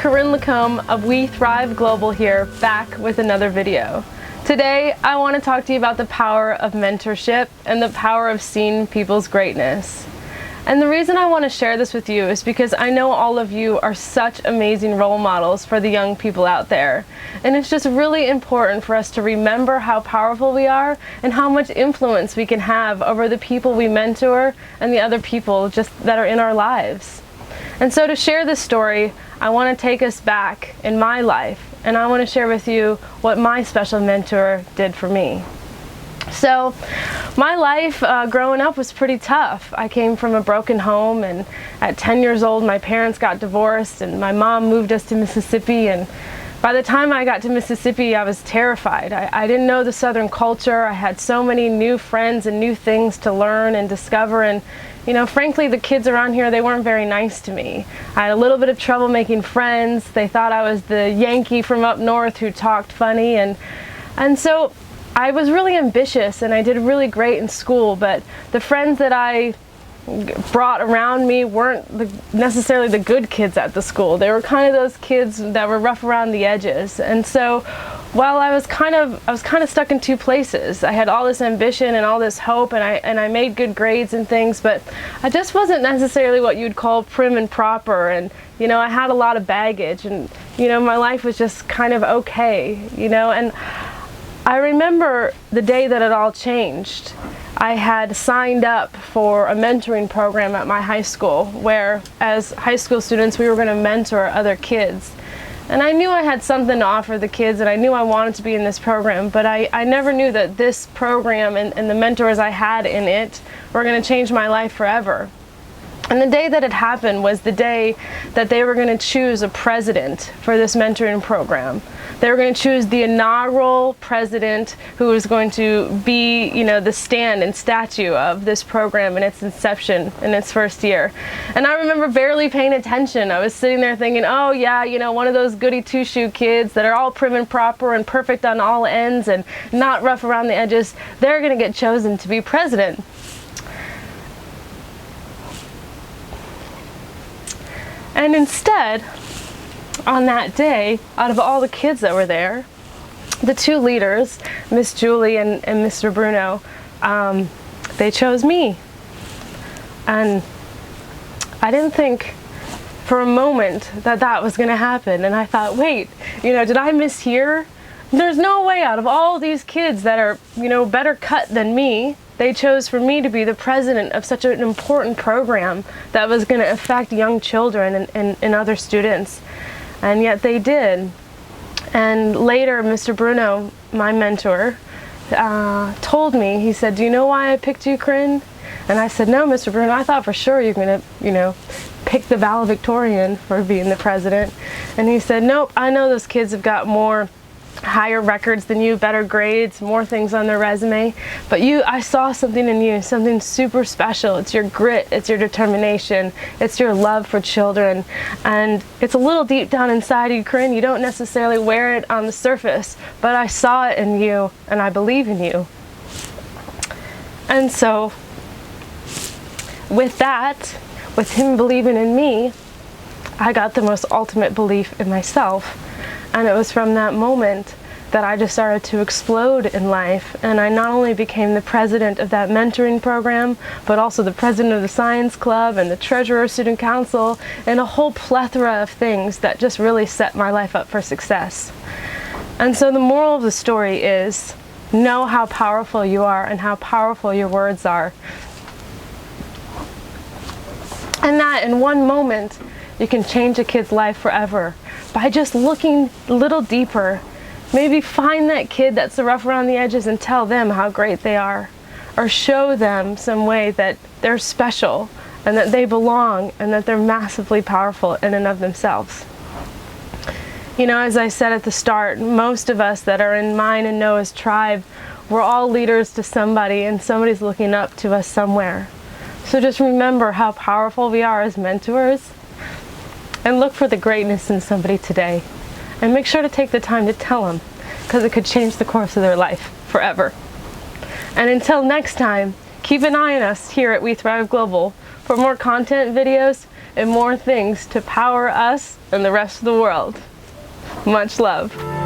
Corrin LaCombe of We Thrive Global here, back with another video. Today, I want to talk to you about the power of mentorship and the power of seeing people's greatness. And the reason I want to share this with you is because I know all of you are such amazing role models for the young people out there. And it's just really important for us to remember how powerful we are and how much influence we can have over the people we mentor and the other people just that are in our lives. And so to share this story, I want to take us back in my life, and I want to share with you what my special mentor did for me. So my life growing up was pretty tough. I came from a broken home, and at 10 years old my parents got divorced and my mom moved us to Mississippi, and by the time I got to Mississippi I was terrified. I didn't know the Southern culture. I had so many new friends and new things to learn and discover, and you know, frankly, the kids around here, they weren't very nice to me. I had a little bit of trouble making friends. They thought I was the Yankee from up north who talked funny, and so I was really ambitious and I did really great in school, but the friends that I brought around me weren't necessarily the good kids at the school. They were kind of those kids that were rough around the edges. And so while I was kind of stuck in two places. I had all this ambition and all this hope, and I made good grades and things, but I just wasn't necessarily what you'd call prim and proper, and you know, I had a lot of baggage, and you know, my life was just kind of okay, you know. And I remember the day that it all changed. I had signed up for a mentoring program at my high school where, as high school students, we were going to mentor other kids. And I knew I had something to offer the kids, and I knew I wanted to be in this program, but I never knew that this program and the mentors I had in it were going to change my life forever. And the day that it happened was the day that they were going to choose a president for this mentoring program. They were going to choose the inaugural president who was going to be, you know, the stand and statue of this program in its inception, in its first year. And I remember barely paying attention. I was sitting there thinking, oh yeah, you know, one of those goody two-shoe kids that are all prim and proper and perfect on all ends and not rough around the edges, they're going to get chosen to be president. And instead, on that day, out of all the kids that were there, the two leaders, Miss Julie and Mr. Bruno, they chose me. And I didn't think for a moment that that was going to happen. And I thought, wait, you know, did I mishear? There's no way out of all these kids that are, you know, better cut than me, they chose for me to be the president of such an important program that was going to affect young children and other students. And yet they did. And later, Mr. Bruno, my mentor, told me, he said, do you know why I picked you, Corrin? And I said, no, Mr. Bruno, I thought for sure you're going to, you know, pick the valedictorian for being the president. And he said, nope, I know those kids have got more higher records than you, better grades, more things on their resume, but I saw something in you, something super special. It's your grit, it's your determination, it's your love for children, and it's a little deep down inside you, Corrin. You don't necessarily wear it on the surface, but I saw it in you, and I believe in you. And so with that, with him believing in me, I got the most ultimate belief in myself. And it was from that moment that I just started to explode in life. And I not only became the president of that mentoring program, but also the president of the science club and the treasurer of student council, and a whole plethora of things that just really set my life up for success. And so the moral of the story is, know how powerful you are and how powerful your words are. And that in one moment, you can change a kid's life forever by just looking a little deeper. Maybe find that kid that's rough around the edges and tell them how great they are. Or show them some way that they're special and that they belong and that they're massively powerful in and of themselves. You know, as I said at the start, most of us that are in mine and Noah's tribe, we're all leaders to somebody, and somebody's looking up to us somewhere. So just remember how powerful we are as mentors, and look for the greatness in somebody today. And make sure to take the time to tell them, because it could change the course of their life forever. And until next time, keep an eye on us here at We Thrive Global for more content videos, and more things to power us and the rest of the world. Much love.